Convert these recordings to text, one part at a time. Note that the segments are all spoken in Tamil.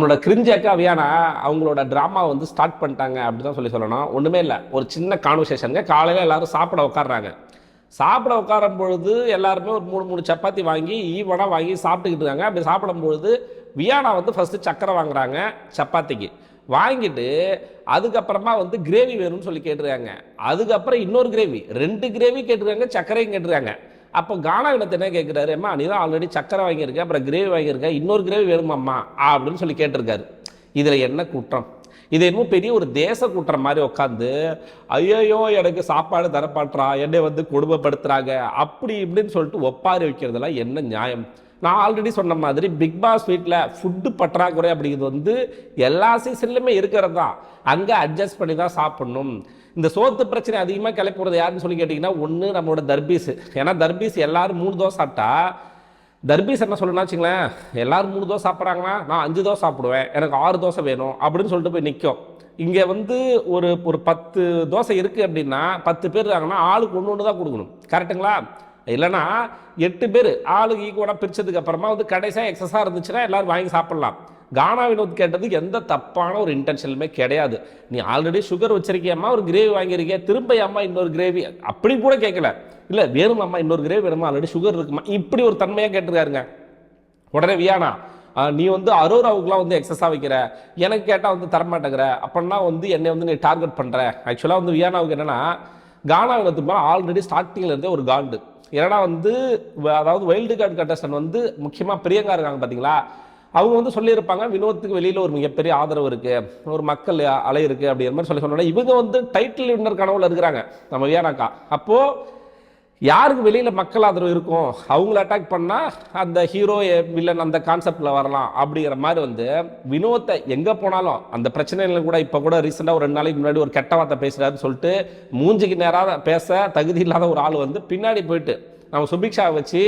அவங்களோட கிரிஞ்சு அக்காவியானா அவங்களோட ட்ராமா வந்து ஸ்டார்ட் பண்ணிட்டாங்க அப்படி தான் சொல்லணும். ஒன்றுமே இல்லை, ஒரு சின்ன கான்வர்சேஷனுங்க. காலையில் எல்லாரும் சாப்பிட உட்காடுறாங்க. சாப்பிட உட்காரும் பொழுது எல்லாருமே ஒரு 3 சப்பாத்தி வாங்கி ஈவனாக வாங்கி சாப்பிட்டுக்கிட்டு இருக்காங்க. அப்படி சாப்பிடும்பொழுது வியானா வந்து ஃபஸ்ட்டு சக்கரை வாங்குறாங்க சப்பாத்திக்கு. வாங்கிட்டு அதுக்கப்புறமா வந்து கிரேவி வேணும்னு சொல்லி கேட்டுருக்காங்க. அதுக்கப்புறம் இன்னொரு கிரேவி, 2 கிரேவி கேட்டுருக்காங்க, சக்கரையும் கேட்டுருக்காங்க. அப்போ கானா வினத்தை என்ன கேட்குறாரு, அம்மா நீ தான் ஆல்ரெடி சக்கரை வாங்கியிருக்க, அப்புறம் கிரேவி வாங்கியிருக்க, இன்னொரு கிரேவி வேணுமாம்மா அப்படின்னு சொல்லி கேட்டிருக்காரு. இதில் என்ன குற்றம்? இது என்னமோ பெரிய ஒரு தேச குற்றம் மாதிரி உட்காந்து ஐயோ எனக்கு சாப்பாடு தரப்பாட்டுறா, என்னை வந்து கொடுமைப்படுத்துறாங்க அப்படி இப்படின்னு சொல்லிட்டு ஒப்பாரி வைக்கிறதுலாம் என்ன நியாயம்? நான் ஆல்ரெடி சொன்ன மாதிரி பிக் பாஸ் வீட்டில் ஃபுட்டு பற்றாக்குறை அப்படிங்கிறது வந்து எல்லா சீசன்லையுமே இருக்கிறது தான். அங்கே அட்ஜஸ்ட் பண்ணி தான் சாப்பிட்ணும். இந்த சோத்து பிரச்சனை அதிகமாக கிளப்புறது யாருன்னு சொல்லி கேட்டிங்கன்னா, ஒன்று நம்மளோட தர்பீஸ். ஏன்னா தர்பீஸ் எல்லாரும் 3 தோசை சாப்பிட்டா தர்பீஸ் என்ன சொல்லணும்னா வச்சுங்களேன், எல்லாரும் 3 தோசை சாப்பிட்றாங்கன்னா நான் 5 தோசை சாப்பிடுவேன், எனக்கு 6 தோசை வேணும் அப்படின்னு சொல்லிட்டு போய் நிற்கும். இங்கே வந்து ஒரு 10 தோசை இருக்குது அப்படின்னா 10 பேர் இருக்காங்கன்னா ஆளுக்கு ஒன்று தான் கொடுக்கணும். கரெக்டுங்களா? இல்லைனா 8 பேர் ஆளுக்கு ஈக்குவலாக பிரித்ததுக்கு அப்புறமா வந்து கடைசியாக எக்ஸஸாக இருந்துச்சுன்னா எல்லோரும் வாங்கி சாப்பிட்லாம். கானா வினோத் கேட்டது எந்த தப்பான ஒரு இன்டென்ஷனுமே கிடையாது. நீ ஆல்ரெடி சுகர் வச்சிருக்கியம்மா, ஒரு கிரேவி வாங்கியிருக்கிய, திரும்ப அம்மா இன்னொரு கிரேவி அப்படி கூட கேட்கல. இல்லை வேணுமாம்மா இன்னொரு கிரேவி வேணுமா, ஆல்ரெடி சுகர் இருக்குமா, இப்படி ஒரு தன்மையாக கேட்டிருக்காருங்க. உடனே வியானா நீ வந்து அரோராவுக்குலாம் வந்து எக்ஸஸாக வைக்கிற, எனக்கு கேட்டால் வந்து தரமாட்டேங்கிற, அப்படின்னா வந்து என்னை வந்து நீ டார்கெட் பண்ணுற. ஆக்சுவலாக வந்து வியானாவுக்கு என்னென்னா, கானா வினோத்து மேலே ஆல்ரெடி ஸ்டார்டிங்கில் இருந்தே ஒரு காண்டு. ஏன்னா வந்து அதாவது வைல்டு கார்டு கண்டஸ்டன் வந்து முக்கியமாக பிரியங்கா இருக்காங்க பார்த்தீங்களா, அவங்க வந்து சொல்லியிருப்பாங்க வினோத்துக்கு வெளியில் ஒரு மிகப்பெரிய ஆதரவு இருக்குது, ஒரு மக்கள் அலை இருக்குது அப்படிங்கிற மாதிரி சொன்னோன்னா, இவங்க வந்து டைட்டில் வின்னர் கனவுல இருக்கிறாங்க நம்ம வியானாக்கா. அப்போது யாருக்கு வெளியில் மக்கள் ஆதரவு இருக்கும், அவங்கள அட்டாக் பண்ணால் அந்த ஹீரோ வில்லன் அந்த கான்செப்டில் வரலாம் அப்படிங்கிற மாதிரி வந்து வினோத்தை எங்கே போனாலும் அந்த பிரச்சனைகள் கூட இப்போ கூட ரீசெண்டாக ஒரு 2 நாளைக்கு முன்னாடி ஒரு கெட்ட வார்த்தை பேசுகிறாருன்னு சொல்லிட்டு மூஞ்சிக்கு நேராக பேச தகுதி இல்லாத ஒரு ஆள் வந்து பின்னாடி போயிட்டு நம்ம சுபிக்ஷாவை வச்சு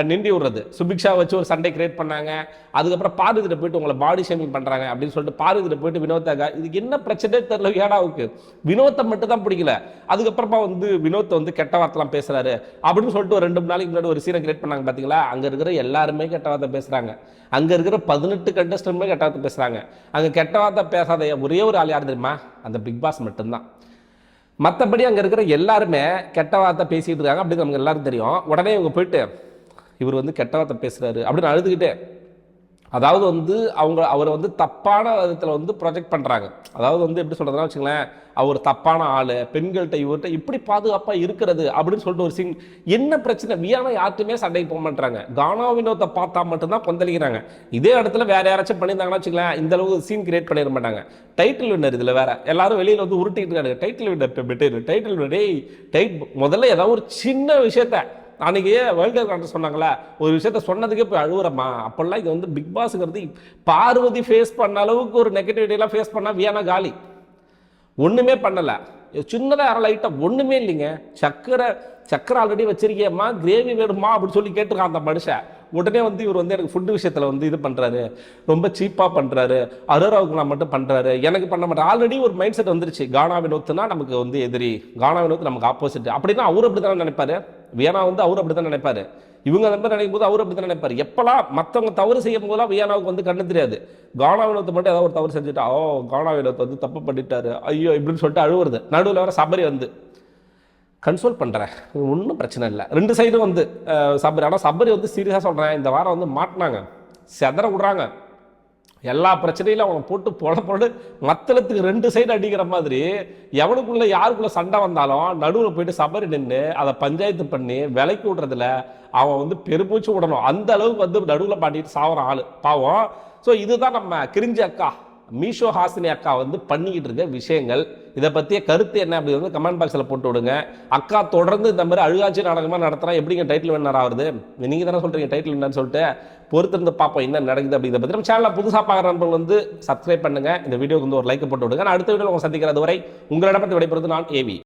நிண்டி விடுறது, சுபிக்ஷாவை வச்சு ஒரு சண்டை கிரியேட் பண்ணாங்க. அதுக்கப்புறம் பார்வதிட்ட போயிட்டு உங்களை பாடி ஷேமிங் பண்ணுறாங்க அப்படின்னு சொல்லிட்டு பார்வதிட்ட போயிட்டு வினோத்தாக இதுக்கு என்ன பிரச்சனையே தெரியல வியானாவுக்கு. வினோத்தை மட்டும் தான் பிடிக்கல. அதுக்கப்புறமா வந்து வினோத்தை வந்து கெட்ட வார்த்தைலாம் பேசுறாரு அப்படின்னு சொல்லிட்டு ஒரு 2 நாளைக்கு முன்னாடி ஒரு சீனை கிரியேட் பண்ணாங்க பார்த்தீங்களா. அங்கே இருக்கிற எல்லாருமே கெட்ட வார்த்தை பேசுகிறாங்க. அங்கே இருக்கிற 18 கண்டஸ்டன்ட்மே கெட்ட வார்த்தை பேசுகிறாங்க. அங்கே கெட்ட வார்த்தை பேசாத ஒரே ஒரு ஆள் யார் தெரியுமா? அந்த பிக் பாஸ் மட்டும்தான். மற்றபடி அங்கே இருக்கிற எல்லாருமே கெட்ட வார்த்தை பேசிகிட்டு இருக்காங்க அப்படின்னு நமக்கு எல்லாரும் தெரியும். உடனே இவங்க போயிட்டு இவர் வந்து கெட்ட வார்த்தை பேசுகிறாரு அப்படின்னு அழுதுகிட்டே, அதாவது வந்து அவரை வந்து தப்பான விதத்தில் வந்து ப்ரொஜெக்ட் பண்ணுறாங்க. அதாவது வந்து எப்படி சொல்கிறதுனா வச்சுங்களேன், அவர் தப்பான ஆள், பெண்கள்கிட்ட இவர்கிட்ட இப்படி பாதுகாப்பாக இருக்கிறது அப்படின்னு சொல்லிட்டு ஒரு சீன். என்ன பிரச்சனை? வியானா யார்ட்டுமே சண்டைக்கு போக மாட்டாங்க, கானா வினோத்தை பார்த்தா மட்டும்தான் கொந்தளிக்கிறாங்க. இதே இடத்துல வேற யாராச்சும் பண்ணியிருந்தாங்கன்னா வச்சுங்களேன், இந்த அளவுக்கு சீன் கிரியேட் பண்ணிட மாட்டாங்க. டைட்டில் வின்னர் இதில் வேற எல்லாரும் வெளியில் வந்து உருட்டிட்டு இருக்காங்க. Title winner better, title winner முதல்ல ஏதாவது ஒரு சின்ன விஷயத்த அன்றைக்கி வேர்ல்டு கப் சொன்னாங்களே, ஒரு விஷயத்த சொன்னதுக்கே போய் அழுகுறமா. அப்போல்லாம் இது வந்து பிக் பாஸுங்கிறது பார்வதி ஃபேஸ் பண்ண அளவுக்கு ஒரு நெகட்டிவிட்டியெல்லாம் ஃபேஸ் பண்ணால் வியானா காலி. ஒன்றுமே பண்ணலை, சின்னதாக யாரும் லைட்டாக ஒன்றுமே இல்லைங்க. சக்கரை ஆல்ரெடி வச்சிருக்கேம்மா, கிரேவி வேணுமா அப்படின்னு சொல்லி கேட்டிருக்கான் அந்த மனுஷன். உடனே வந்து இவர் வந்து எனக்கு ஃபுட்டு விஷயத்தில் வந்து இது பண்ணுறாரு, ரொம்ப சீப்பாக பண்ணுறாரு, அரோராவுக்கு நான் மட்டும் பண்ணுறாரு, எனக்கு பண்ண மாட்டேன். ஆல்ரெடி ஒரு மைண்ட் செட் வந்துருச்சு, கானா வினோத்துனா நமக்கு வந்து எதிரி, கானா வினோத்து நமக்கு ஆப்போசிட் அப்படின்னா அவர் அப்படி தானே நினைப்பாரு. வியானா வந்து அவர் அப்படி தான் நினைப்பாரு. இவங்க அந்த மாதிரி நினைக்கும் போது அவர் அப்படி தான் நினைப்பாரு. எப்பெல்லாம் மற்றவங்க தவறு செய்யும் போதெல்லாம் வியானாவுக்கு வந்து கண்ணு தெரியாது. கானா வினோத்தை மட்டும் ஏதாவது ஒரு தவறு செஞ்சுட்டா, கானா வினோத்தை வந்து தப்பு பண்ணிட்டாரு ஐயோ இப்படின்னு சொல்லிட்டு அழுவுறது. நடுவில் வர சபரி வந்து கன்சோல் பண்ணுறேன், ஒன்றும் பிரச்சனை இல்லை. 2 சைடும் வந்து சபரி. ஆனால் சபரி வந்து சீரியஸாக சொல்கிறேன், இந்த வாரம் வந்து மாட்டினாங்க, செதற விடுறாங்க. எல்லா பிரச்சனையிலும் அவங்க போட்டு மத்தளத்துக்கு 2 சைடு அடிக்கிற மாதிரி எவனுக்குள்ள யாருக்குள்ள சண்டை வந்தாலும் நடுவில் போயிட்டு சபரி நின்று அதை பஞ்சாயத்து பண்ணி விலைக்கு விடுறதுல அவன் வந்து பெருமூச்சு விடணும். அந்த அளவுக்கு வந்து நடுவில் மாட்டிட்டு சாவற ஆள் பாவம். ஸோ இதுதான் நம்ம கிரிஞ்சி அக்கா மீஷோ ஹாசினி அக்கா வந்து பண்ணிக்கிட்டு இருக்க விஷயங்கள். இதை பற்றிய கருத்து என்ன அப்படிங்கிறது கமெண்ட் பாக்ஸில் போட்டு விடுங்க. அக்கா தொடர்ந்து இந்த மாதிரி அழுகாட்சி நாடகமாக நடத்துகிறா, எப்படிங்க டைட்டில் வின்னர் ஆகுது? நீங்கள் தானே சொல்கிறீங்க டைட்டில் வின்னர்னு சொல்லிட்டு. பொறுத்திருந்து பார்ப்போம் என்ன நடக்குது அப்படிங்கிறத பற்றி. நம்ம சேனலில் புதுசாக பார்க்குற நண்பர்கள் வந்து சப்ஸ்கிரைப் பண்ணுங்கள், இந்த வீடியோக்கு வந்து ஒரு லைக் போட்டு விடுங்க. நான் அடுத்த வீடியோவில் உங்களை சந்திக்கிறது வரை உங்களிடமிருந்து விடைபெறுவது நான் ஏவி.